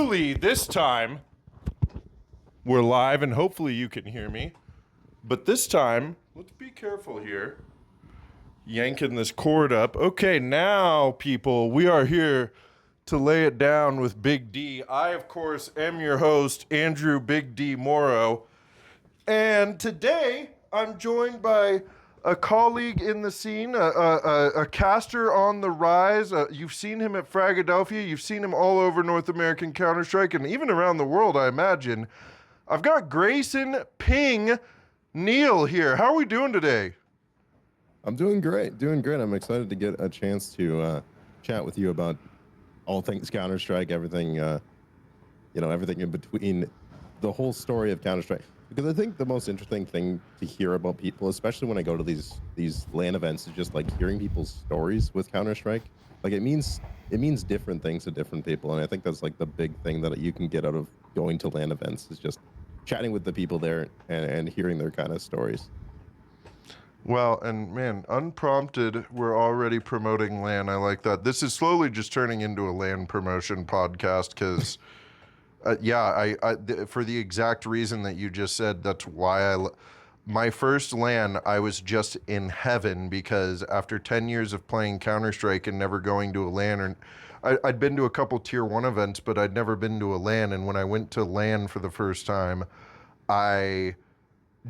truly, this time, we're live and hopefully you can hear me. But this time, let's be careful here. Yanking this cord up. Okay, now, people, we are here to lay it down with Big D. I, of course, am your host, Andrew Big D Morrow. And today, I'm joined by a colleague in the scene, a caster on the rise. You've seen him at Fragadelphia. You've seen him all over North American Counter-Strike and even around the world, I imagine. I've got Grayson, PiNG, Neill here. How are we doing today? I'm doing great. I'm excited to get a chance to chat with you about all things Counter-Strike, everything, everything in between, the whole story of Counter-Strike. Because I think the most interesting thing to hear about people, especially when I go to these LAN events, is just like hearing people's stories with Counter-Strike. Like it means different things to different people, and I think that's like the big thing that you can get out of going to LAN events is just chatting with the people there and hearing their kind of stories. Well, and man, unprompted, we're already promoting LAN. I like that. This is slowly just turning into a LAN promotion podcast because, for the exact reason that you just said, that's why my first LAN, I was just in heaven because after 10 years of playing Counter-Strike and never going to a LAN, I'd been to a couple tier 1 events, but I'd never been to a LAN. And when I went to LAN for the first time, I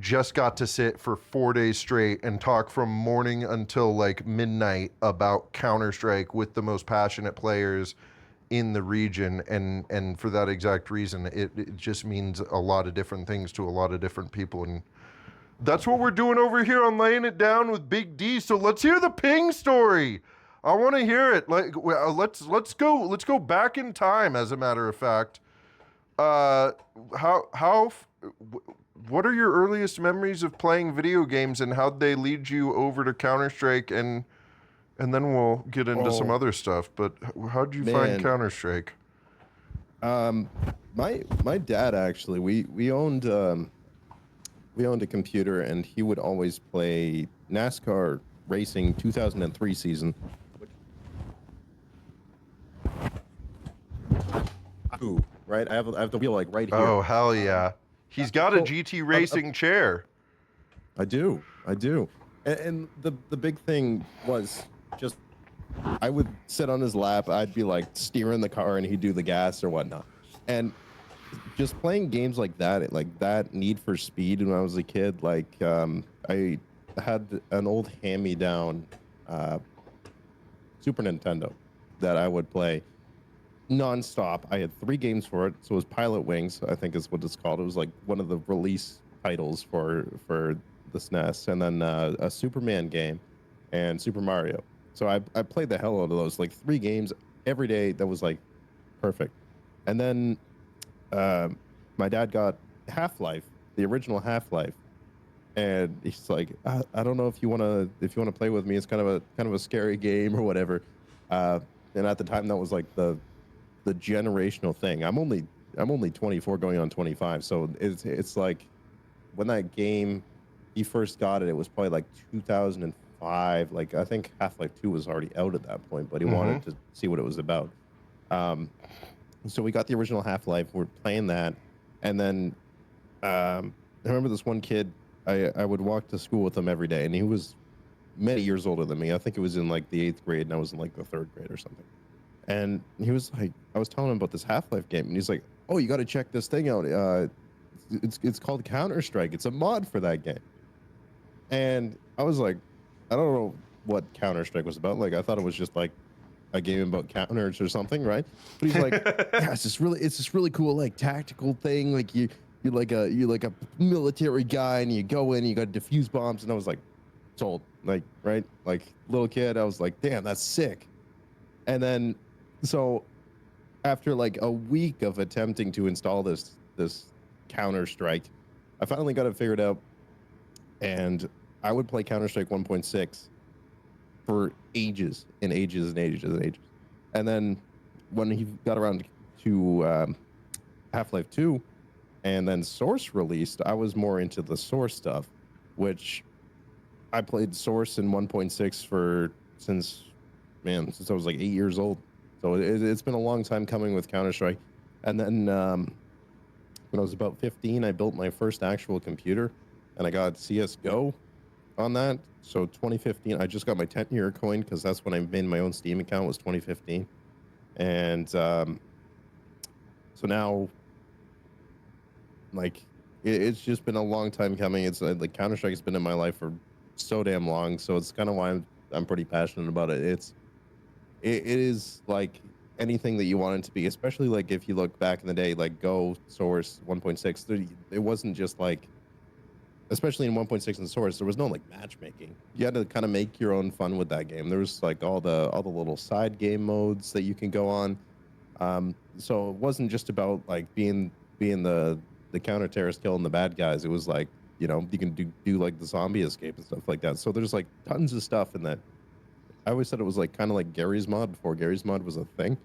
just got to sit for 4 days straight and talk from morning until like midnight about Counter-Strike with the most passionate players in the region. And for that exact reason, it just means a lot of different things to a lot of different people. And that's what we're doing over here on Laying It Down with Big D. So let's hear the PiNG story. I want to hear it. Like, let's go back in time. As a matter of fact, what are your earliest memories of playing video games, and how'd they lead you over to Counter-Strike? And then we'll get into some other stuff. But how'd you find Counter-Strike? My dad actually, we owned a computer, and he would always play NASCAR Racing 2003 season. Right, I have the wheel like right here. Oh hell yeah! He's got a GT Racing chair. I do. And the big thing was just I would sit on his lap. I'd be like steering the car, and he'd do the gas or whatnot. And just playing games like that Need for Speed when I was a kid. Like I had an old hand-me-down Super Nintendo that I would play non-stop. I had 3 games for it. So it was Pilot Wings, I think is what it's called. It was like one of the release titles for the SNES, and then a Superman game and Super Mario. So I played the hell out of those, like 3 games every day. That was like perfect. And then my dad got Half-Life, the original Half-Life, and he's like, I don't know if you want to play with me. It's kind of a scary game or whatever. And at the time, that was like the generational thing. I'm only 24 going on 25, so it's like when that game, he first got it was probably like 2005. Like I think Half-Life 2 was already out at that point, but he wanted to see what it was about. So we got the original Half-Life. We're playing that, and then I remember this one kid. I would walk to school with him every day, and he was many years older than me. I think it was in like the 8th grade, and I was in like the 3rd grade or something. And he was like, I was telling him about this Half-Life game, and he's like, "Oh, you got to check this thing out. It's called Counter-Strike. It's a mod for that game." And I was like, I don't know what Counter-Strike was about. Like, I thought it was just like a game about counters or something, right? But he's like, "Yeah, it's this really cool like tactical thing. Like you're like a military guy, and you go in, you got to defuse bombs." And I was like, sold. Like, right? Like little kid, I was like, damn, that's sick. And then so after like a week of attempting to install this Counter-Strike, I finally got it figured out, and I would play Counter-Strike 1.6 for ages and ages and ages and ages. And then when he got around to Half-Life 2 and then Source released, I was more into the Source stuff, which I played Source in 1.6 since I was like 8 years old. So it's been a long time coming with Counter-Strike. And then when I was about 15, I built my first actual computer, and I got CS:GO on that. So 2015, I just got my 10-year coin because that's when I made my own Steam account. Was 2015, and so now, like, it's just been a long time coming. It's like Counter Strike has been in my life for so damn long. So it's kind of why I'm pretty passionate about it. It is like anything that you want it to be, especially like if you look back in the day, like Go, Source, 1.6. It wasn't just like, especially in 1.6 and Source, there was no like matchmaking. You had to kind of make your own fun with that game. There was like all the little side game modes that you can go on. So it wasn't just about like being the counter terrorist killing the bad guys. It was like, you know, you can do like the zombie escape and stuff like that. So there's like tons of stuff in that. I always said it was like kind of like Gary's Mod before Gary's Mod was a thing,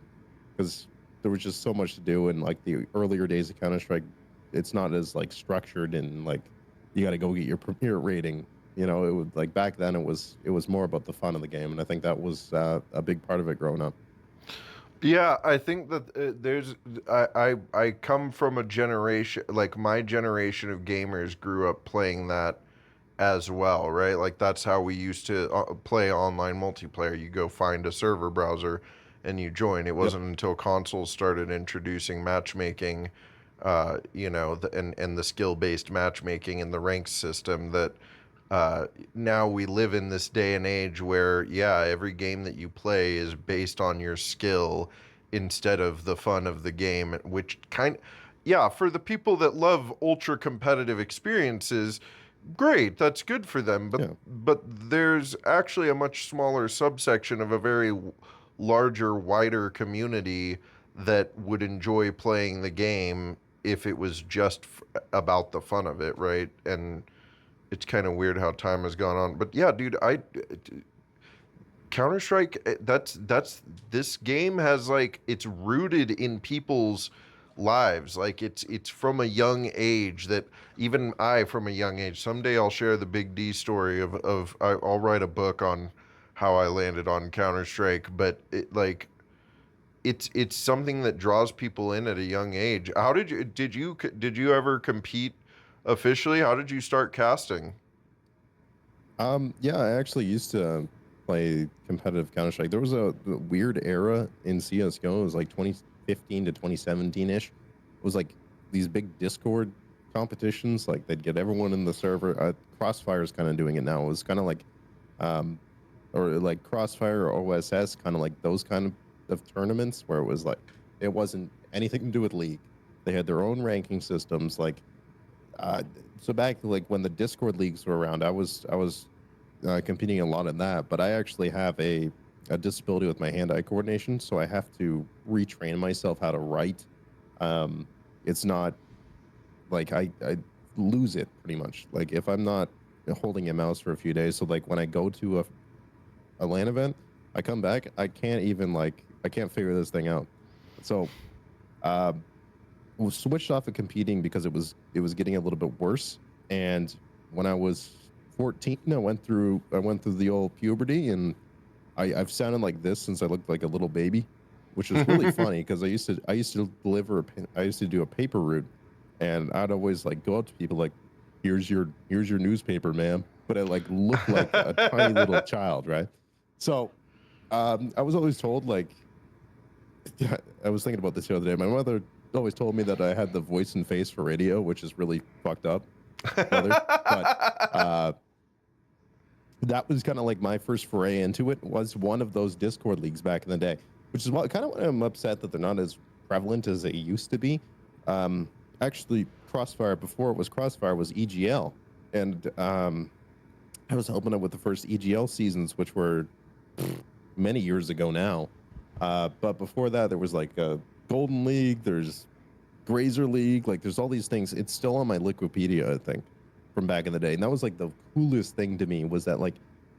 because there was just so much to do. And like the earlier days of Counter Strike, it's not as like structured and like you got to go get your premier rating. You know, it would like back then it was more about the fun of the game, and I think that was a big part of it growing up. Yeah, I think that there's I come from a generation, like my generation of gamers grew up playing that as well, right? Like that's how we used to play online multiplayer. You go find a server browser and you join. It Yep. wasn't until consoles started introducing matchmaking, and the skill-based matchmaking and the ranks system that now we live in this day and age where, yeah, every game that you play is based on your skill instead of the fun of the game, which yeah, for the people that love ultra competitive experiences, great, that's good for them. But Yeah. but there's actually a much smaller subsection of a very larger, wider community that would enjoy playing the game if it was just about the fun of it, right? And it's kind of weird how time has gone on. But yeah, dude, Counter Strike. That's this game has like it's rooted in people's lives. Like it's from a young age that even I from a young age. Someday I'll share the Big D story of I'll write a book on how I landed on Counter Strike. But it's something that draws people in at a young age. How did you ever compete officially? How did you start casting? Yeah, I actually used to play competitive Counter Strike. There was a weird era in CS:GO. It was like 2015 to 2017 ish. It was like these big Discord competitions. Like they'd get everyone in the server. Crossfire's kind of doing it now. It was kind of like, or like Crossfire or OSS, kind of like those kind of tournaments where it was like it wasn't anything to do with League. They had their own ranking systems. Like, so back like when the Discord leagues were around, I was competing a lot in that, but I actually have a disability with my hand-eye coordination, so I have to retrain myself how to write. It's not like I lose it pretty much. Like if I'm not holding a mouse for a few days, so like when I go to a LAN event, I come back, I can't even like I can't figure this thing out. So was switched off of competing because it was getting a little bit worse. And when I was 14, I went through the old puberty, and I've sounded like this since I looked like a little baby, which is really funny because I used to deliver I used to do a paper route, and I'd always like go up to people like, here's your newspaper, ma'am, but I like looked like a tiny little child, right? So I was always told like I was thinking about this the other day. My mother always told me that I had the voice and face for radio, which is really fucked up, mother. But that was kind of like my first foray into it. Was one of those Discord leagues back in the day, which is what kind of why I'm upset that they're not as prevalent as they used to be. Actually, Crossfire before it was Crossfire was EGL, and I was helping out with the first EGL seasons, which were many years ago now. But before that, there was like a Golden League. There's Grazer League. Like there's all these things. It's still on my Wikipedia, I think, from back in the day. And that was like the coolest thing to me was that like,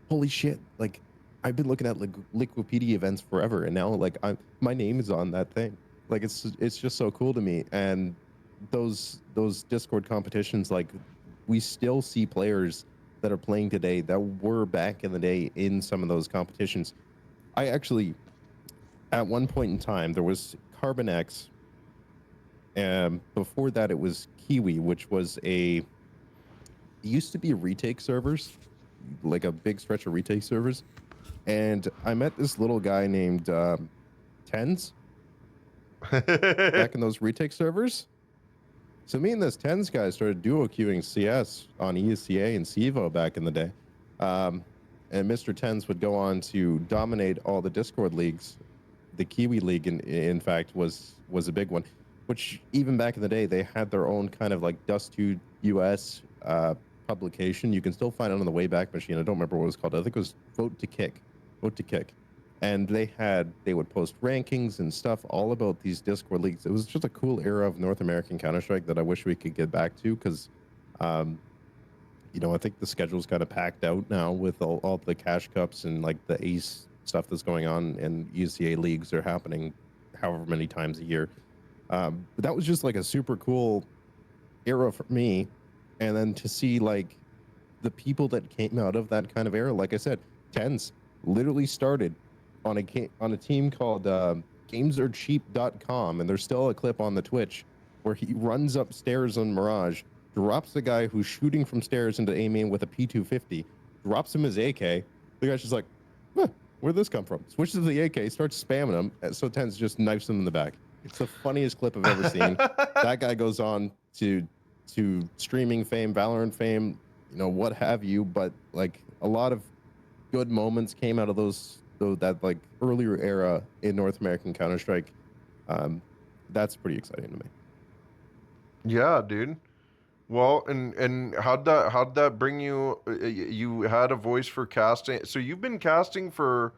holy shit, like I've been looking at like Wikipedia events forever, and now like my name is on that thing. Like it's just so cool to me. And those Discord competitions, like we still see players that are playing today that were back in the day in some of those competitions. I actually, at one point in time, there was Carbon X Before that, it was Kiwi, which was it used to be retake servers, like a big stretch of retake servers. And I met this little guy named Tens back in those retake servers. So me and this Tens guy started duo queuing CS on ESCA and CEVO back in the day. And Mr. Tens would go on to dominate all the Discord leagues. The Kiwi League, in fact, was a big one, which even back in the day, they had their own kind of like Dust2 US publication. You can still find it on the Wayback Machine. I don't remember what it was called. I think it was Vote to Kick. And they would post rankings and stuff all about these Discord leagues. It was just a cool era of North American Counter-Strike that I wish we could get back to, because I think the schedule's kind of packed out now with all the cash cups and like the ace stuff that's going on, and UCA leagues are happening however many times a year. But that was just like a super cool era for me. And then to see like the people that came out of that kind of era, like I said, Tens literally started on a team called gamesarecheap.com, and there's still a clip on the Twitch where he runs upstairs on Mirage, drops the guy who's shooting from stairs into A main with a P250, drops him his AK. The guy's just like, where'd this come from? Switches to the AK, starts spamming him, so Tens just knifes him in the back. It's the funniest clip I've ever seen. That guy goes on to streaming fame, Valorant fame, what have you, but like a lot of good moments came out of that like earlier era in North American Counter-Strike. That's pretty exciting to me. Yeah, dude. Well, and how'd that bring you? You had a voice for casting, so you've been casting for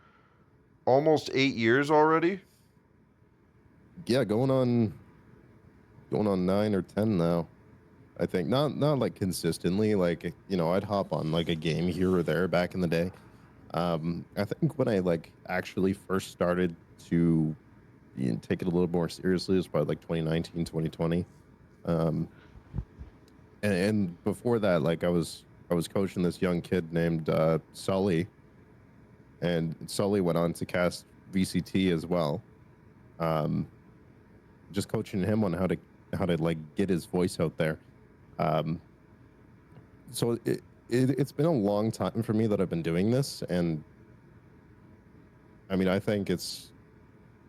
almost 8 years already. Yeah, going on 9 or 10 now. I think not like consistently. Like I'd hop on like a game here or there back in the day. I think when I like actually first started to take it a little more seriously was probably like 2019, 2020. And before that, like I was coaching this young kid named Sully, and Sully went on to cast VCT as well. Just coaching him on how to like get his voice out there. So it's been a long time for me that I've been doing this, and I mean I think it's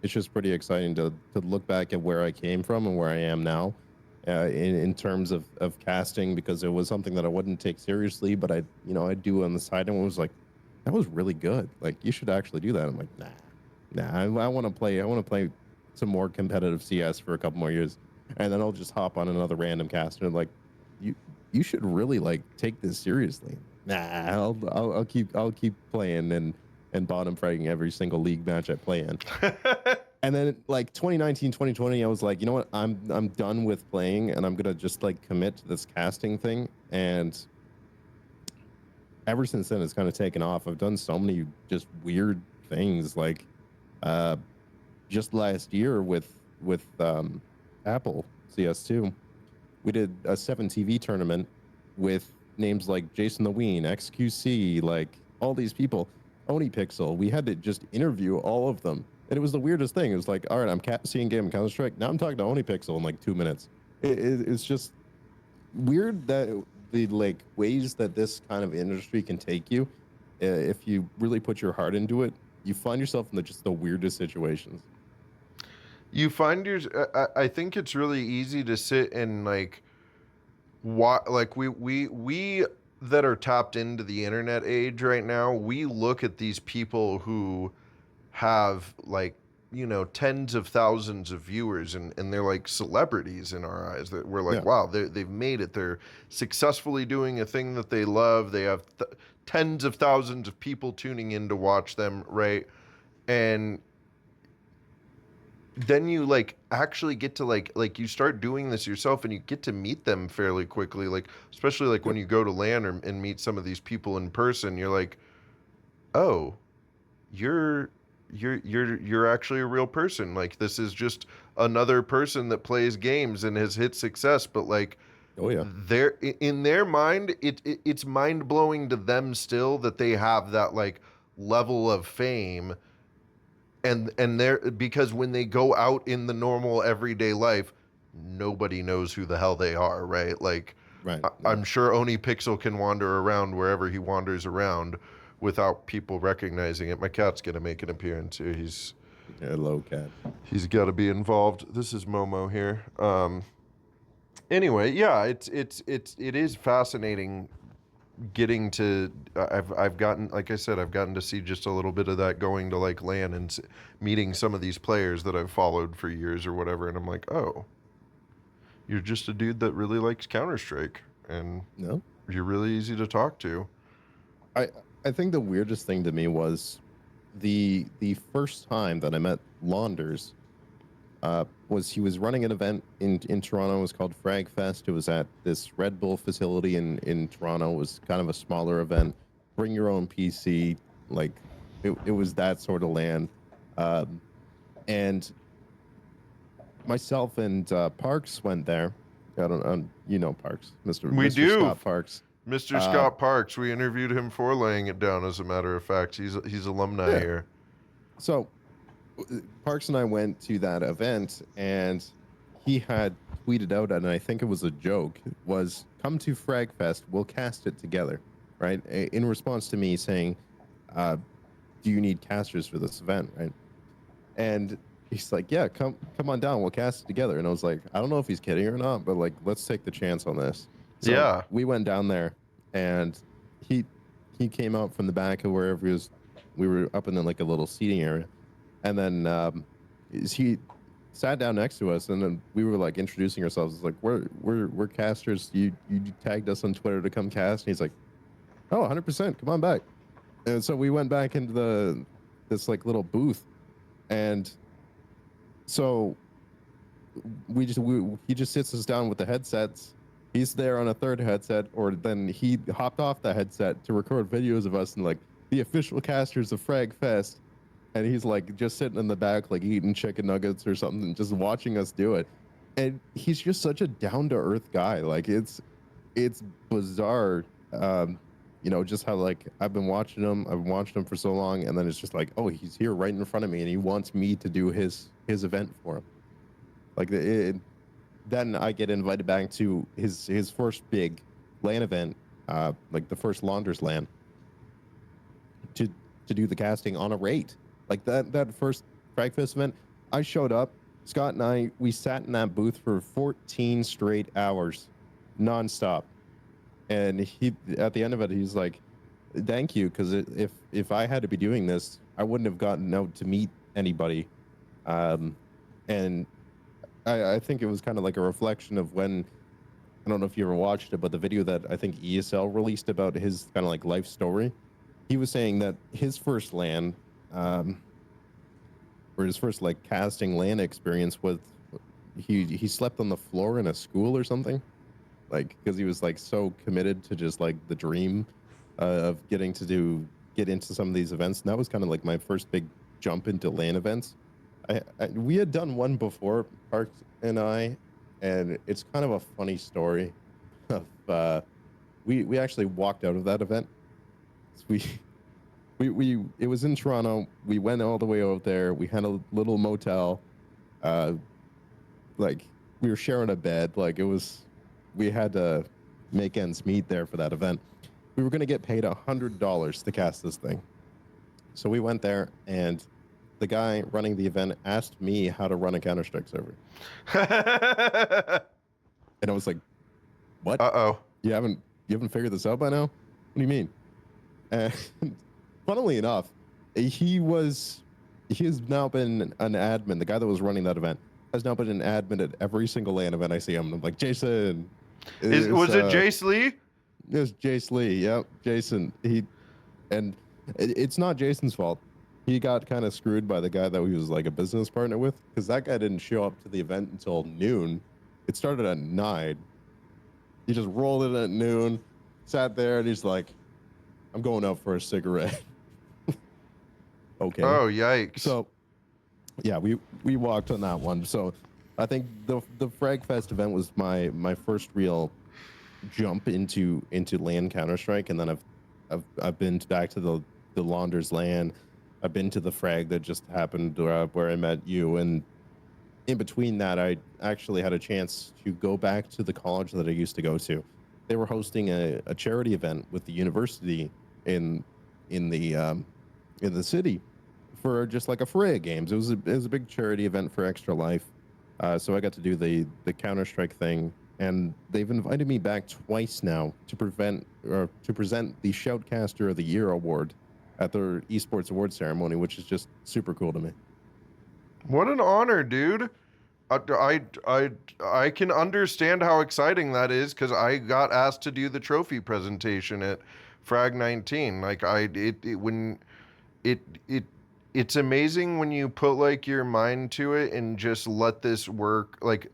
just pretty exciting to look back at where I came from and where I am now. In terms of casting, because it was something that I wouldn't take seriously, but I'd do on the side, and it was like, that was really good. Like, you should actually do that. I'm like, nah, I want to play some more competitive CS for a couple more years, and then I'll just hop on another random caster and like, you should really like take this seriously. Nah, I'll keep playing and bottom fragging every single league match I play in. And then like 2019, 2020, I was like, you know what? I'm done with playing, and I'm gonna just like commit to this casting thing. And ever since then, it's kind of taken off. I've done so many just weird things. Like just last year with Apple CS2, we did a 7TV tournament with names like Jason the Ween, XQC, like all these people, Ohnepixel. We had to just interview all of them. And it was the weirdest thing. It was like, all right, I'm seeing game in Counter-Strike. Now I'm talking to Ohnepixel in like 2 minutes. It's just weird that the like ways that this kind of industry can take you, if you really put your heart into it, you find yourself in just the weirdest situations. You find I think it's really easy to sit and like, like we that are tapped into the internet age right now, we look at these people who have like tens of thousands of viewers, and they're like celebrities in our eyes, that we're like, yeah, wow, they've made it, they're successfully doing a thing that they love, they have tens of thousands of people tuning in to watch them, right? And then you like actually get to like you start doing this yourself, and you get to meet them fairly quickly, like especially like when you go to LAN and meet some of these people in person, you're like, oh, you're actually a real person. Like, this is just another person that plays games and has hit success, but like, oh yeah, they're in their mind, it's mind-blowing to them still that they have that like level of fame, and they're, because when they go out in the normal everyday life, nobody knows who the hell they are, right? Like, Right. I'm sure Ohnepixel can wander around wherever he wanders around without people recognizing it. My cat's gonna make an appearance here. Hello, cat. He's got to be involved. This is Momo here. Anyway, yeah, it is fascinating getting to. I've gotten, like I said, I've gotten to see just a little bit of that going to like LAN and meeting some of these players that I've followed for years or whatever, and I'm like, oh, you're just a dude that really likes Counter-Strike, and No, you're really easy to talk to. I think the weirdest thing to me was the first time that I met Launders. Was he was running an event in Toronto. It was called Frag Fest. It was at this Red Bull facility in Toronto. It was kind of a smaller event. Bring your own PC. Like it was that sort of LAN. And myself and Parks went there. I don't you know Parks, Mr. We Mr. do. Scott Parks. Mr. Scott Parks, we interviewed him for Laying It Down, as a matter of fact. He's alumni here. So Parks and I went to that event, and he had tweeted out, and I think it was a joke, was come to Fragfest, we'll cast it together, right? In response to me saying, do you need casters for this event, right? And he's like, yeah, come on down, we'll cast it together. And I was like, I don't know if he's kidding or not, but like, let's take the chance on this. So yeah. We went down there, and he came out from the back of wherever he was. We were up in like a little seating area. And then he sat down next to us, and then we were like introducing ourselves. It's like, we're casters. You tagged us on Twitter to come cast. And he's like, oh, 100%. Come on back. And so we went back into this like little booth, and so he just sits us down with the headsets. He's there on a third headset, or then he hopped off the headset to record videos of us and like the official casters of Frag Fest. And he's like just sitting in the back, like eating chicken nuggets or something, just watching us do it. And he's just such a down to earth guy. Like it's bizarre, you know, just how like I've been watching him for so long, and then it's just like, oh, he's here right in front of me, and he wants me to do his event for him. Like then I get invited back to his first big LAN event, like the first Launders LAN, to do the casting on a rate. Like that first Fragfest event, I showed up. Scott and I, we sat in that booth for 14 straight hours, nonstop. And he, at the end of it, he's like, "Thank you, because if I had to be doing this, I wouldn't have gotten out to meet anybody." And I think it was kind of like a reflection of when, I don't know if you ever watched it, but the video that I think ESL released about his kind of like life story, he was saying that his first LAN, or his first like casting LAN experience was he slept on the floor in a school or something, like because he was like so committed to just like the dream of getting to get into some of these events. And that was kind of like my first big jump into LAN events. We had done one before, Parks and I, and it's kind of a funny story. Of we actually walked out of that event. So it was in Toronto. We went all the way out there. We had a little motel. Like we were sharing a bed. Like we had to make ends meet there for that event. We were going to get paid $100 to cast this thing. So we went there, and the guy running the event asked me how to run a Counter-Strike server. And I was like, what? Uh-oh. You haven't figured this out by now? What do you mean? And funnily enough, he has now been an admin. The guy that was running that event has now been an admin at every single LAN event I see him. I'm like, Jason. Was it Jace Lee? It was Jace Lee. Yep, Jason. It's not Jason's fault. He got kind of screwed by the guy that he was like a business partner with, because that guy didn't show up to the event until noon. It started at 9. He just rolled in at noon, sat there, and he's like, I'm going out for a cigarette. Okay. Oh, yikes. So, yeah, we walked on that one. So, I think the Fragfest event was my first real jump into LAN Counter-Strike, and then I've been back to the Launders LAN. I've been to the Frag that just happened where I met you, and in between that, I actually had a chance to go back to the college that I used to go to. They were hosting a charity event with the university in in the um, in the city for just like a Freya games. It was a big charity event for Extra Life. So I got to do the Counter Strike thing, and they've invited me back twice now to present the Shoutcaster of the Year award at their esports award ceremony, which is just super cool to me. What an honor, dude. I can understand how exciting that is because I got asked to do the trophy presentation at Frag 19. Like it it it's amazing when you put like your mind to it and just let this work. Like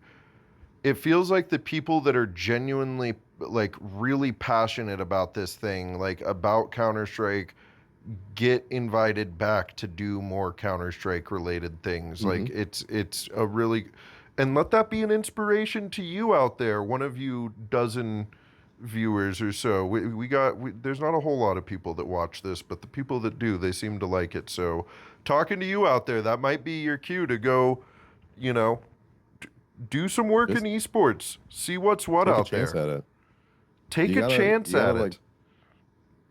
it feels like the people that are genuinely like really passionate about this thing, like about Counter-Strike, get invited back to do more Counter-Strike related things. Mm-hmm. Like it's a really, and let that be an inspiration to you out there, one of you dozen viewers or so. There's not a whole lot of people that watch this, but the people that do, they seem to like it. So talking to you out there, that might be your cue to go, you know, do some work Just in esports, see what's what take a out chance there. at it. Take You a gotta, chance you gotta at like it.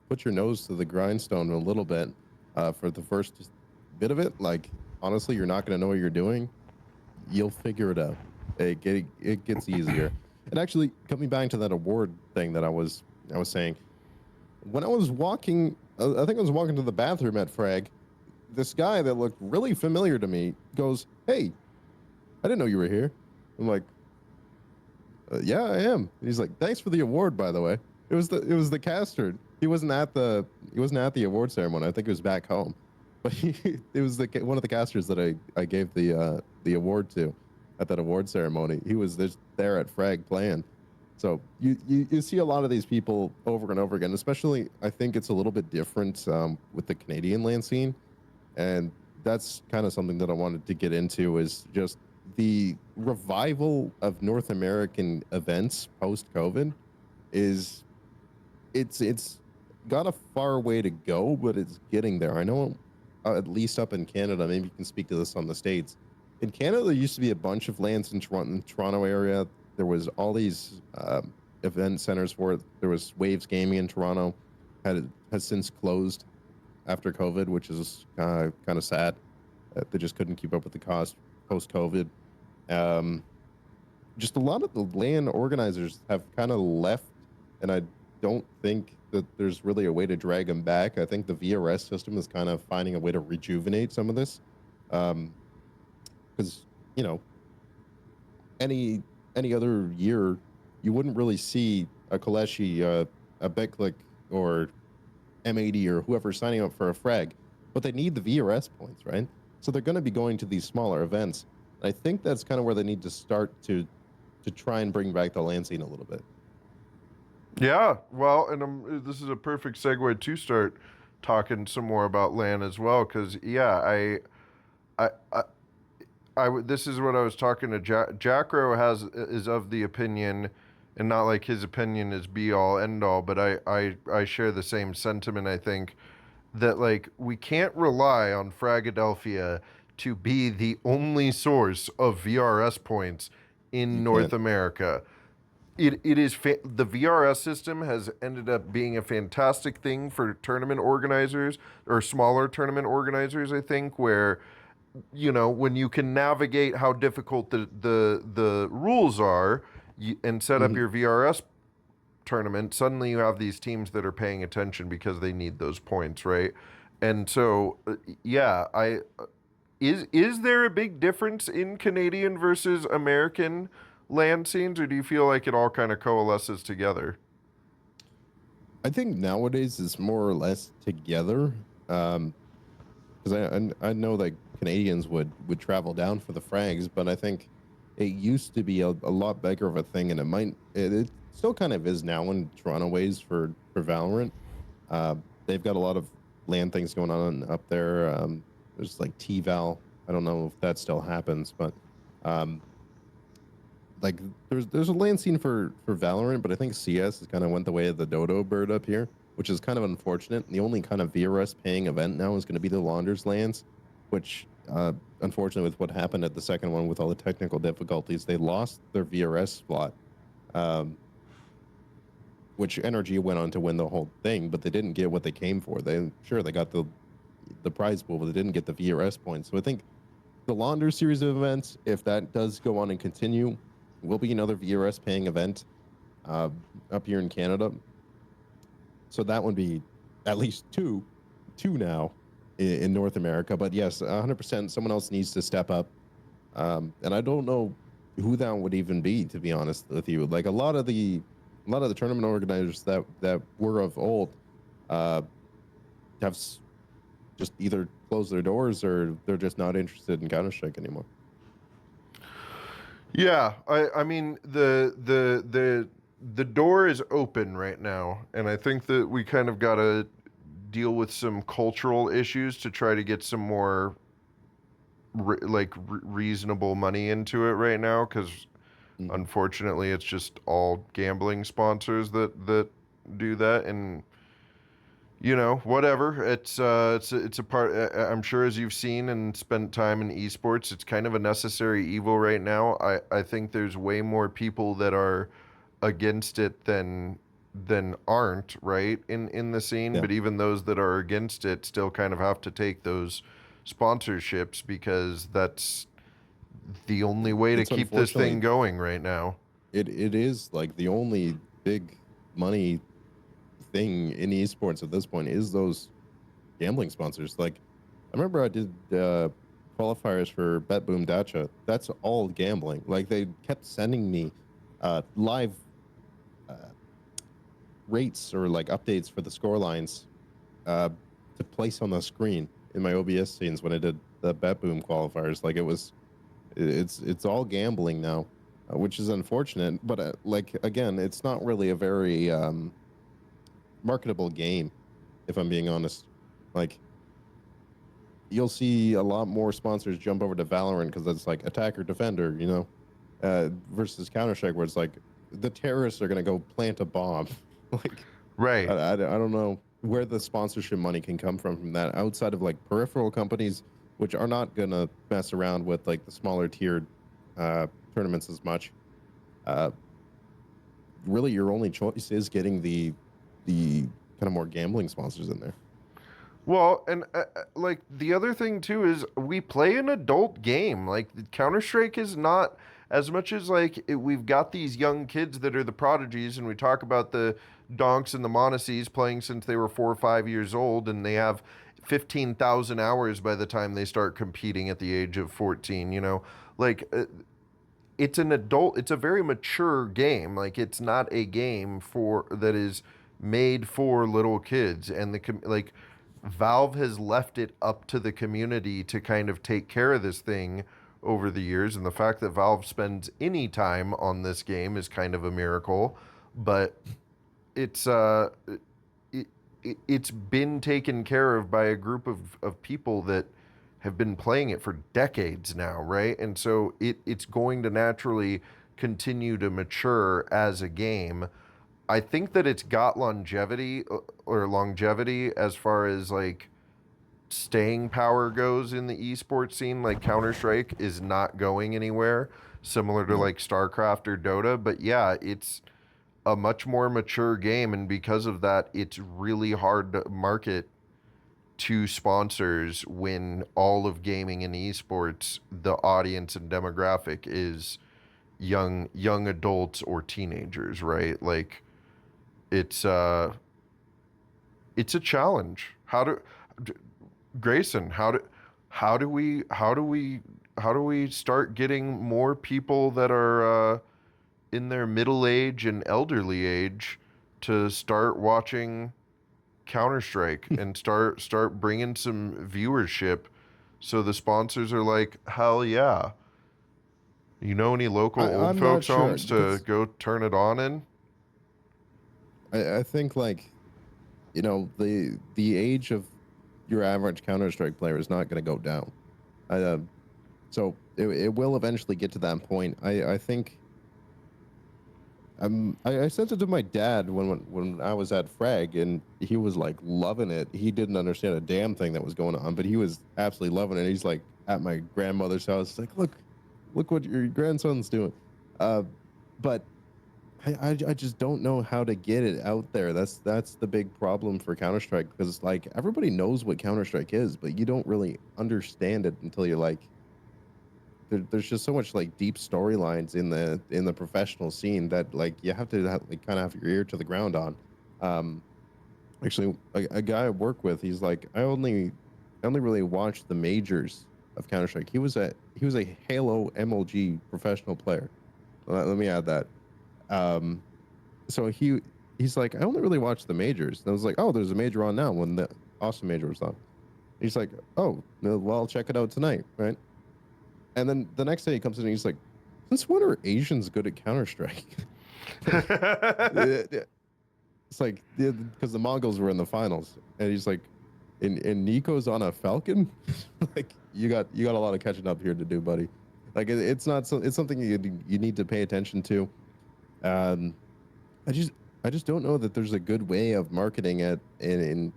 put your nose to the grindstone a little bit for the first bit of it. Like honestly, you're not gonna know what you're doing. You'll figure it out. It gets easier. And actually, coming back to that award thing that I was saying, when I was walking, I think I was walking to the bathroom at Frag. This guy that looked really familiar to me goes, "Hey, I didn't know you were here." I'm like, "Yeah, I am." And he's like, "Thanks for the award, by the way." It was the caster. He wasn't at the award ceremony. I think he was back home, but it was one of the casters that I gave the award to at that award ceremony. He was there at Frag playing. So you see a lot of these people over and over again. Especially, I think it's a little bit different with the Canadian LAN scene, and that's kind of something that I wanted to get into is just the revival of North American events post COVID is it's got a far way to go, but it's getting there. I know at least up in Canada, maybe you can speak to this on the States. In Canada, there used to be a bunch of lands in Toronto area. There was all these event centers for it. There was Waves Gaming in Toronto, has since closed after COVID, which is kind of sad. They just couldn't keep up with the cost post COVID. Just a lot of the LAN organizers have kind of left, and I don't think that there's really a way to drag them back. I think the VRS system is kind of finding a way to rejuvenate some of this, because you know any other year you wouldn't really see a Kaleshi, a Beklik, or M80 or whoever signing up for a frag, but they need the VRS points, right? So they're going to be going to these smaller events. I think that's kind of where they need to start to try and bring back the LAN scene a little bit. Yeah, well, and this is a perfect segue to start talking some more about LAN as well, because yeah, I, I, this is what I was talking to Jackro is of the opinion, and not like his opinion is be all end all, but I share the same sentiment. I think that like we can't rely on Fragadelphia to be the only source of VRS points in You North can't. America. It is the VRS system has ended up being a fantastic thing for tournament organizers or smaller tournament organizers. I think where when you can navigate how difficult the rules are and set up Mhm. your VRS tournament, suddenly you have these teams that are paying attention because they need those points, right? And so, yeah, is there a big difference in Canadian versus American LAN scenes, or do you feel like it all kind of coalesces together? I think nowadays it's more or less together. Because I know that Canadians would travel down for the frags, but I think it used to be a lot bigger of a thing, and it still kind of is now in Toronto ways for Valorant. They've got a lot of LAN things going on up there. There's like T-Val. I don't know if that still happens, but um, like there's a LAN scene for Valorant, but I think CS has kind of went the way of the dodo bird up here, which is kind of unfortunate. The only kind of VRS paying event now is going to be the Launders LANs, which unfortunately, with what happened at the second one with all the technical difficulties, they lost their VRS slot, um, which Energy went on to win the whole thing, but they didn't get what they came for. They got the prize pool, but they didn't get the VRS points. So I think the Launders series of events, if that does go on and continue, will be another VRS paying event up here in Canada. So that would be at least two now in North America. But yes, 100%, someone else needs to step up. And I don't know who that would even be, to be honest with you. Like a lot of the tournament organizers that were of old have just either closed their doors or they're just not interested in Counter-Strike anymore. Yeah, I mean the door is open right now, and I think that we kind of got to deal with some cultural issues to try to get some more reasonable money into it right now, because unfortunately it's just all gambling sponsors that do that. And you know, whatever, it's a part, I'm sure, as you've seen and spent time in esports, it's kind of a necessary evil right now. I think there's way more people that are against it than aren't, right, in the scene. Yeah. But even those that are against it still kind of have to take those sponsorships, because that's the only way to It's keep this thing unfortunately- going right now. It is like the only big money thing in esports at this point is those gambling sponsors. Like, I remember I did qualifiers for Bet Boom Dacha. That's all gambling. Like, they kept sending me live rates or like updates for the score lines to place on the screen in my OBS scenes when I did the Bet Boom qualifiers. Like, it's all gambling now, which is unfortunate. But like, again, it's not really a very marketable game, if I'm being honest. Like, you'll see a lot more sponsors jump over to Valorant because it's like attacker defender, you know, versus Counter-Strike, where it's like the terrorists are gonna go plant a bomb. Like, Right. I don't know where the sponsorship money can come from that, outside of like peripheral companies, which are not gonna mess around with like the smaller tiered tournaments as much. Really, your only choice is getting the kind of more gambling sponsors in there. Well, and like the other thing too is we play an adult game. Like Counter-Strike is not, as much as like we've got these young kids that are the prodigies, and we talk about the donks and the monacies playing since they were 4 or 5 years old, and they have 15,000 hours by the time they start competing at the age of 14. You know, like it's an adult. It's a very mature game. Like, it's not a game for that is made for little kids, and like Valve has left it up to the community to kind of take care of this thing over the years. And the fact that Valve spends any time on this game is kind of a miracle. But it's it's been taken care of by a group of people that have been playing it for decades now, right? And so it's going to naturally continue to mature as a game. I think that it's got longevity as far as like staying power goes in the esports scene. Like Counter-Strike is not going anywhere, similar to like StarCraft or Dota. But yeah, it's a much more mature game, and because of that, it's really hard to market to sponsors when all of gaming and esports, the audience and demographic is young adults or teenagers, right? Like, it's a challenge. Grayson, how do we start getting more people that are in their middle age and elderly age to start watching Counter-Strike and start bringing some viewership, so the sponsors are like, hell yeah. You know any local old I'm folks not sure, homes to because go turn it on in? I think, like, you know, the age of your average Counter-Strike player is not going to go down. So it will eventually get to that point. I think. I sent it to my dad when I was at Frag, and he was like loving it. He didn't understand a damn thing that was going on, but he was absolutely loving it. He's like, at my grandmother's house. It's like, look what your grandson's doing. But I just don't know how to get it out there. That's the big problem for Counter-Strike, because like everybody knows what Counter-Strike is, but you don't really understand it until you're like, there's just so much like deep storylines in the professional scene that like you have to like kind of have your ear to the ground on. Actually, a guy I work with, he's like, I only really watched the majors of Counter-Strike. He was a Halo MLG professional player. Let me add that. So he's like, I only really watched the majors. And I was like, oh, there's a major on now when the Austin major was on. He's like, oh, well, I'll check it out tonight, right? And then the next day he comes in and he's like, since when are Asians good at Counter-Strike? It's like, because the Mongols were in the finals, and he's like, and Nico's on a Falcon. Like, you got a lot of catching up here to do, buddy. Like, it's something you need to pay attention to. I just don't know that there's a good way of marketing it in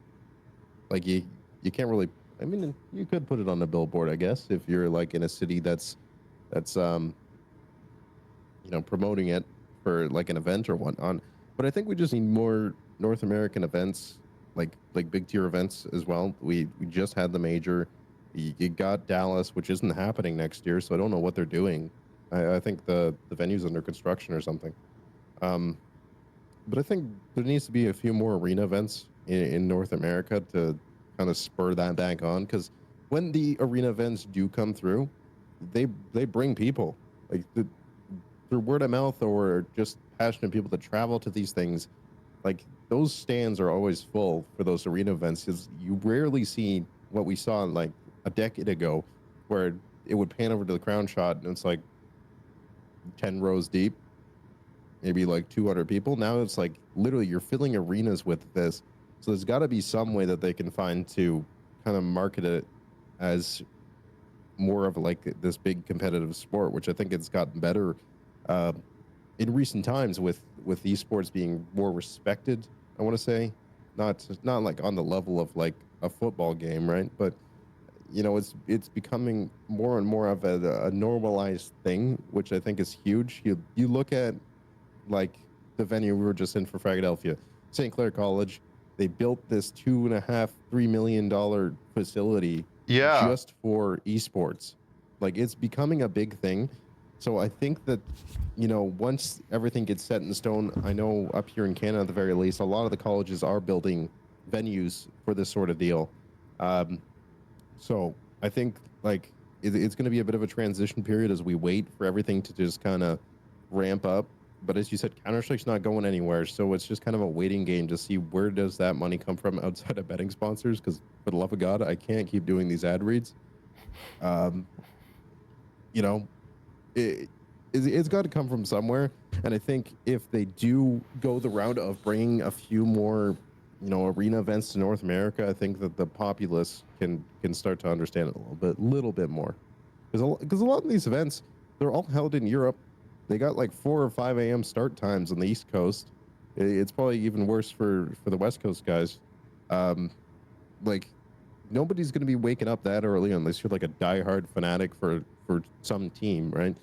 like you can't really. I mean, you could put it on a billboard, I guess, if you're like in a city that's promoting it for like an event or whatnot. But I think we just need more North American events, like big tier events as well. We just had the major. You got Dallas, which isn't happening next year, so I don't know what they're doing. I think the venue's under construction or something. But I think there needs to be a few more arena events in North America to kind of spur that back on, because when the arena events do come through, they bring people like through word of mouth or just passionate people that travel to these things. Like, those stands are always full for those arena events, because you rarely see what we saw like a decade ago, where it would pan over to the crown shot and it's like 10 rows deep, maybe like 200 people. Now it's like literally you're filling arenas with this. So there's got to be some way that they can find to kind of market it as more of like this big competitive sport, which I think it's gotten better in recent times with esports being more respected. I want to say, not like on the level of like a football game, right? But it's becoming more and more of a normalized thing, which I think is huge. You look at like the venue we were just in for Philadelphia, St. Clair College. They built this $2.5-3 million facility just for esports. Like, it's becoming a big thing. So I think that, once everything gets set in stone, I know up here in Canada, at the very least, a lot of the colleges are building venues for this sort of deal. So I think like it's going to be a bit of a transition period as we wait for everything to just kind of ramp up. But as you said, Counter-Strike's not going anywhere, so it's just kind of a waiting game to see where does that money come from outside of betting sponsors, because for the love of God, I can't keep doing these ad reads. It's got to come from somewhere. And I think if they do go the route of bringing a few more, arena events to North America, I think that the populace can start to understand it a little bit more. Because a lot of these events, they're all held in Europe. They got like 4 or 5 a.m. start times on the East Coast. It's probably even worse for the West Coast guys. Like, nobody's going to be waking up that early unless you're like a diehard fanatic for some team, right?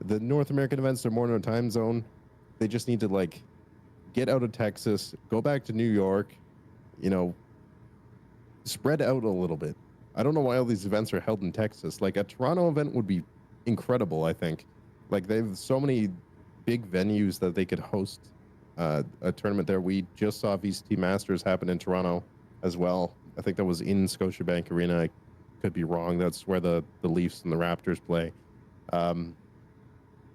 The North American events are more in a time zone. They just need to like get out of Texas, go back to New York, spread out a little bit. I don't know why all these events are held in Texas. Like, a Toronto event would be incredible, I think. Like, they have so many big venues that they could host a tournament there. We just saw VCT Masters happen in Toronto as well. I think that was in Scotiabank Arena. I could be wrong. That's where the Leafs and the Raptors play.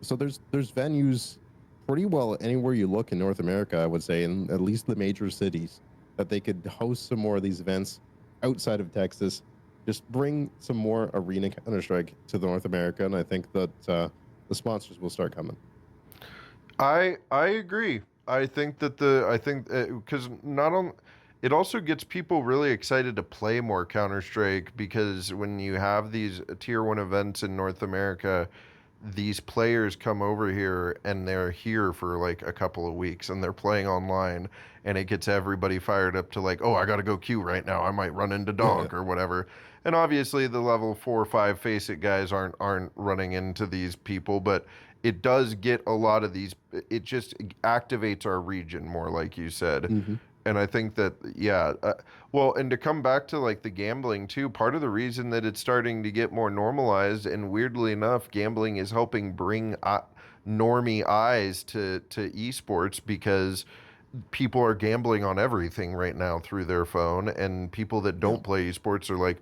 So there's venues pretty well anywhere you look in North America, I would say, in at least the major cities, that they could host some more of these events outside of Texas. Just bring some more arena Counter-Strike to North America, and I think that the sponsors will start coming. I agree. I think that because not only it also gets people really excited to play more Counter-Strike, because when you have these tier 1 events in North America, these players come over here and they're here for like a couple of weeks and they're playing online, and it gets everybody fired up to like, oh, I gotta go queue right now, I might run into Donk or whatever. And obviously the level 4 or 5 face it guys aren't running into these people, but it does get a lot of these, it just activates our region more, like you said. Mm-hmm. And I think that, yeah, well, and to come back to like the gambling too, part of the reason that it's starting to get more normalized, and weirdly enough, gambling is helping bring normie eyes to esports, because people are gambling on everything right now through their phone, and people that don't play esports are like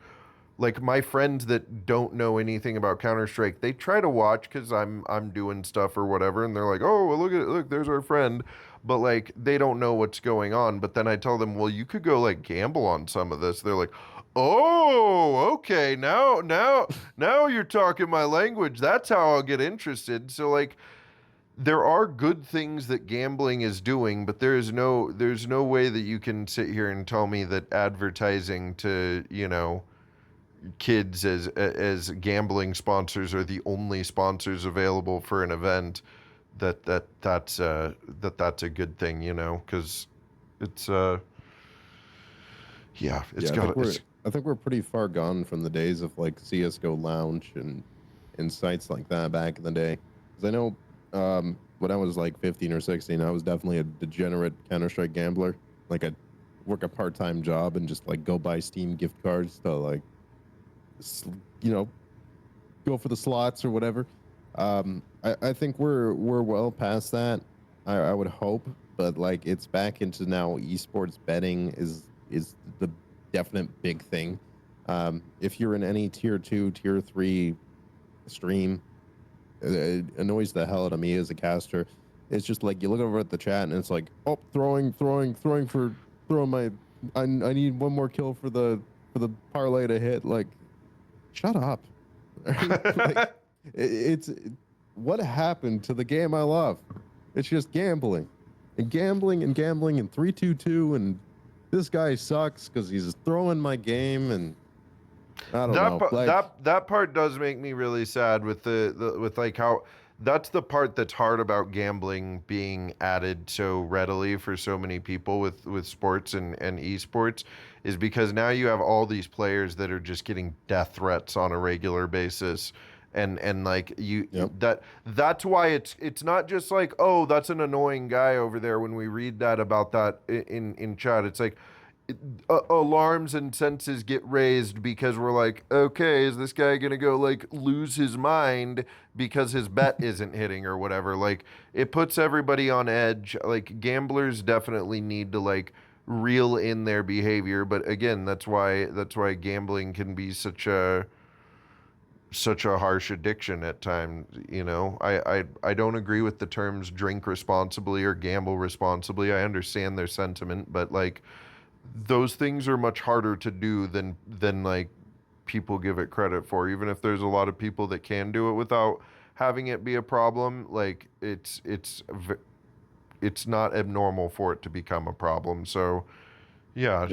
my friends that don't know anything about Counter-Strike, they try to watch because I'm doing stuff or whatever, and they're like, oh, well, look, there's our friend, but like they don't know what's going on. But then I tell them, well, you could go like gamble on some of this. They're like, oh, okay, now you're talking my language. That's how I'll get interested. So like, there are good things that gambling is doing, but there's no way that you can sit here and tell me that advertising to, kids as gambling sponsors are the only sponsors available for an event, that's a good thing, because it's it's Yeah, got I think we're pretty far gone from the days of like CS:GO Lounge and sites like that back in the day. Because I know when I was like 15 or 16, I was definitely a degenerate Counter-Strike gambler. Like I'd work a part-time job and just like go buy Steam gift cards to like, go for the slots or whatever. I think we're well past that. I would hope, but like it's back into now esports betting is the definite big thing. If you're in any tier 2, tier 3 stream, it annoys the hell out of me as a caster. It's just like you look over at the chat and it's like, oh, throwing my, I need one more kill for the parlay to hit. Like, shut up. Like, it's what happened to the game I love? It's just gambling and 3-2-2, and this guy sucks because he's throwing my game, and I don't know. That part does make me really sad with with like how that's the part that's hard about gambling being added so readily for so many people with sports and esports, is because now you have all these players that are just getting death threats on a regular basis. And like that's why it's not just like, oh, that's an annoying guy over there when we read that about that in chat. It's like alarms and senses get raised because we're like, okay, is this guy gonna go like lose his mind because his bet isn't hitting or whatever? Like, it puts everybody on edge. Like, gamblers definitely need to like reel in their behavior, but again, that's why gambling can be such a harsh addiction at times. I don't agree with the terms drink responsibly or gamble responsibly. I understand their sentiment, but like, those things are much harder to do than like people give it credit for. Even if there's a lot of people that can do it without having it be a problem, like it's not abnormal for it to become a problem. So yeah,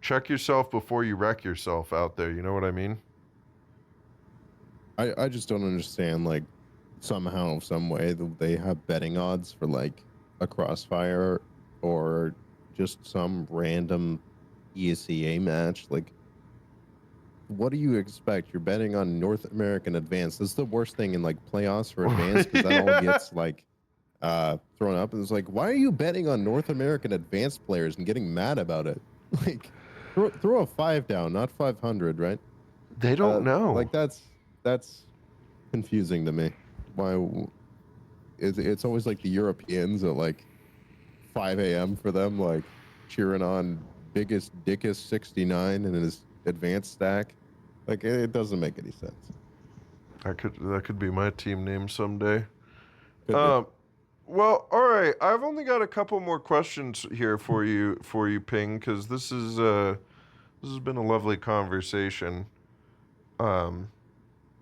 check yourself before you wreck yourself out there. You know what I mean? I just don't understand, like, somehow, some way they have betting odds for like a Crossfire or just some random ESEA match. Like, what do you expect? You're betting on North American Advanced. This is the worst thing in like playoffs for Advanced, because that all gets like thrown up. And it's like, why are you betting on North American Advanced players and getting mad about it? Like, throw a 5 down, not 500, right? They don't know. Like, that's confusing to me. Why? It's always like the Europeans at like 5 a.m. for them, like cheering on biggest dickest 69 in his advanced stack. Like, it doesn't make any sense. That could be my team name someday. Could be. Well, all right. I've only got a couple more questions here for you, PiNG, because this has been a lovely conversation.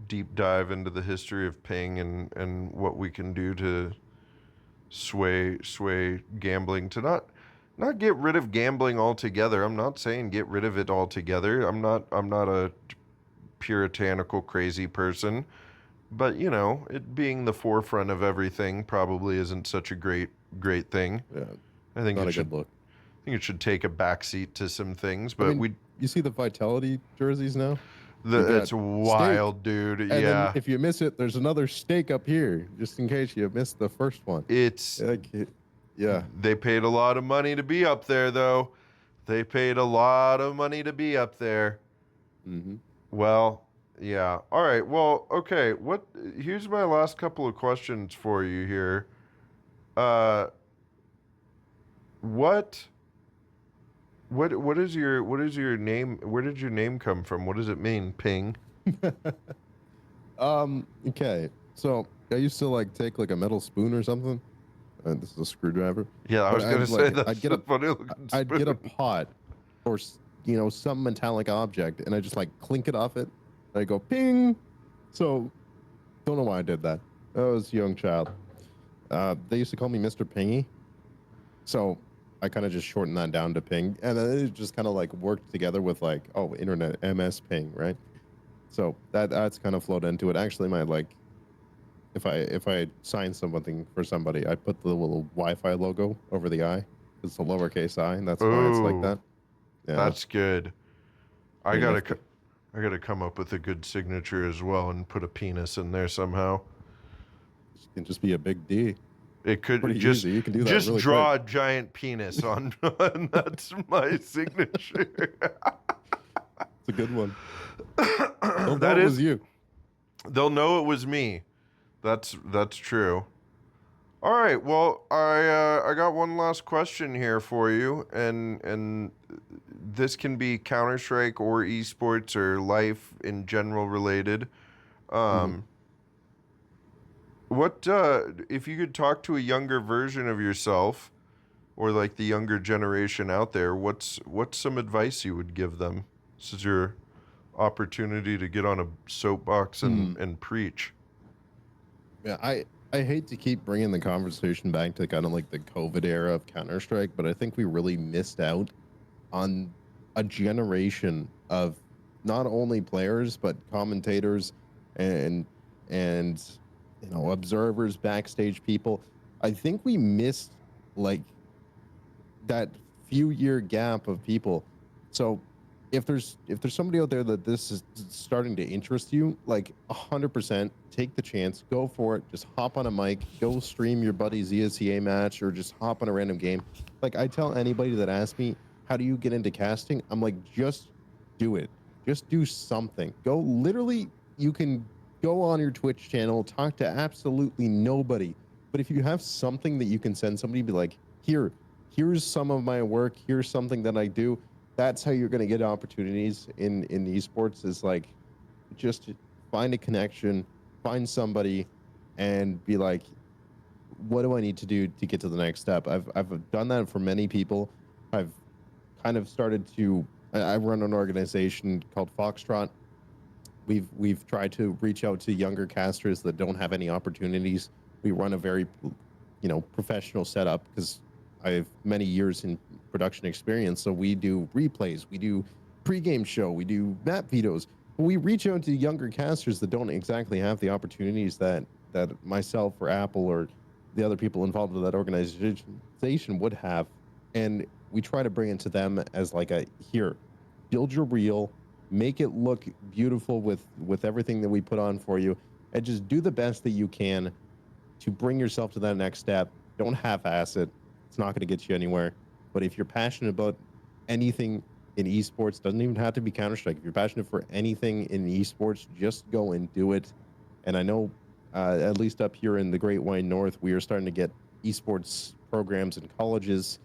Deep dive into the history of PiNG and what we can do to sway gambling, to not get rid of gambling altogether. I'm not saying get rid of it altogether. I'm not a puritanical crazy person. but you know, it being the forefront of everything probably isn't such a great thing. Yeah, I think not it a should good look. I think it should take a backseat to some things, I but mean, you see the Vitality jerseys now? You got it's steak, wild, dude. and then Yeah. if you miss it, there's another steak up here, just in case you missed the first one. It's Like, yeah. They paid a lot of money to be up there though. They paid a lot of money to be up there. Mm-hmm. Well, yeah. All right. Well, okay. Here's my last couple of questions for you here. Uh what what is your name? Where did your name come from? What does it mean? Ping. Okay. So I used to like take like a metal spoon or something. This is a screwdriver. Yeah, I But was gonna say I'd that's get a a funny looking I'd get a spoon. pot or some metallic object, and I just like clink it off it. And I go ping. So don't know why I did that. I was a young child. They used to call me Mr. Pingy, so I kind of just shortened that down to Ping, and then it just kind of like worked together with like, oh, internet MS Ping, right? So that's kind of flowed into it. Actually, my like, if I sign something for somebody, I put the little Wi-Fi logo over the I. It's a lowercase I, and that's why it's like Oh, that. Yeah, that's good. I pretty gotta nifty. I gotta come up with a good signature as well and put a penis in there somehow. It can just be a big D. It could Pretty easy. You can do that just really quick. draw a giant penis on, and that's my signature. It's a good one. They'll know That it was is, you. they'll know it was me. That's true. All right. Well, I got one last question here for you, and this can be Counter Strike or esports or life in general related. Mhm. Um, what if you could talk to a younger version of yourself, or like the younger generation out there? What's some advice you would give them? This is your opportunity to get on a soapbox Hmm. and preach. Yeah, I hate to keep bringing the conversation back to kind of like the COVID era of Counter Strike, but I think we really missed out on a generation of not only players but commentators and and observers, backstage people. I think we missed like that few year gap of people. So if there's somebody out there that this is starting to interest you, like 100%, take the chance, go for it. Just hop on a mic, go stream your buddy's ESEA match, or just hop on a random game. Like I tell anybody that asks me, how do you get into casting? I'm like, just do it. Just do something. Go literally. You can go on your Twitch channel, talk to absolutely nobody. But if you have something that you can send somebody, be like, here's some of my work. Here's something that I do. That's how you're going to get opportunities in esports. Is like, just find a connection, find somebody, and be like, what do I need to do to get to the next step? I've done that for many people. I've kind of started to. I run an organization called Foxtrot. We've tried to reach out to younger casters that don't have any opportunities. We run a very, professional setup because I have many years in production experience. So we do replays, we do pregame show, we do map vetoes. We reach out to younger casters that don't exactly have the opportunities that myself or Apple or the other people involved with that organization would have, and we try to bring it to them as like a here, build your reel, make it look beautiful with everything that we put on for you, and just do the best that you can to bring yourself to that next step. Don't half-ass it. It's not going to get you anywhere. But if you're passionate about anything in esports, doesn't even have to be Counter-Strike. If you're passionate for anything in esports, just go and do it. And I know, at least up here in the Great White North, we are starting to get esports programs in colleges,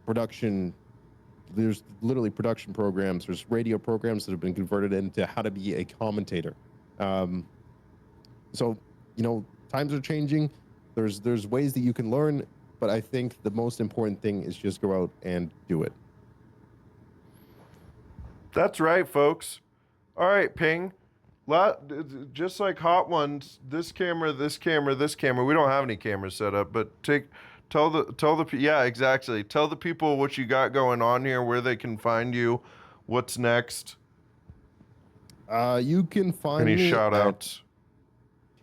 production. There's literally production programs. There's radio programs that have been converted into how to be a commentator. So, times are changing. There's ways that you can learn, but I think the most important thing is just go out and do it. That's right, folks. All right, Ping. Just like Hot Ones, this camera, this camera, this camera. We don't have any cameras set up, but yeah, exactly. Tell the people what you got going on here, where they can find you, what's next. You can find Any me shout at outs?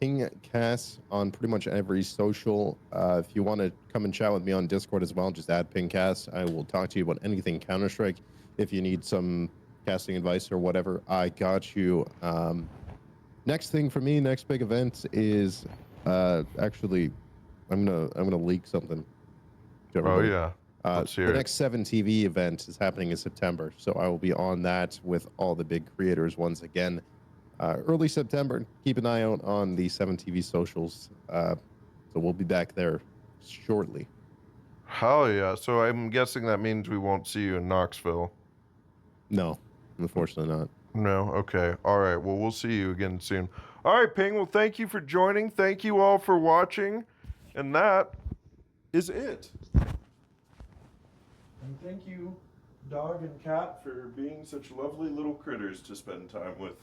PiNG on pretty much every social. If you want to come and chat with me on Discord as well, just add PiNGcast. I will talk to you about anything Counter-Strike. If you need some casting advice or whatever, I got you. Next thing for me, next big event is actually I'm gonna leak something to Oh everybody. yeah. Let's hear The it. next 7 TV event is happening in September, so I will be on that with all the big creators once again. Early September. Keep an eye out on the 7 TV socials. So we'll be back there shortly. Hell yeah. So I'm guessing that means we won't see you in Knoxville. No, unfortunately not. No? Okay. All right. Well, we'll see you again soon. All right, Ping. Well, thank you for joining. Thank you all for watching. And that is it. And thank you, dog and cat, for being such lovely little critters to spend time with.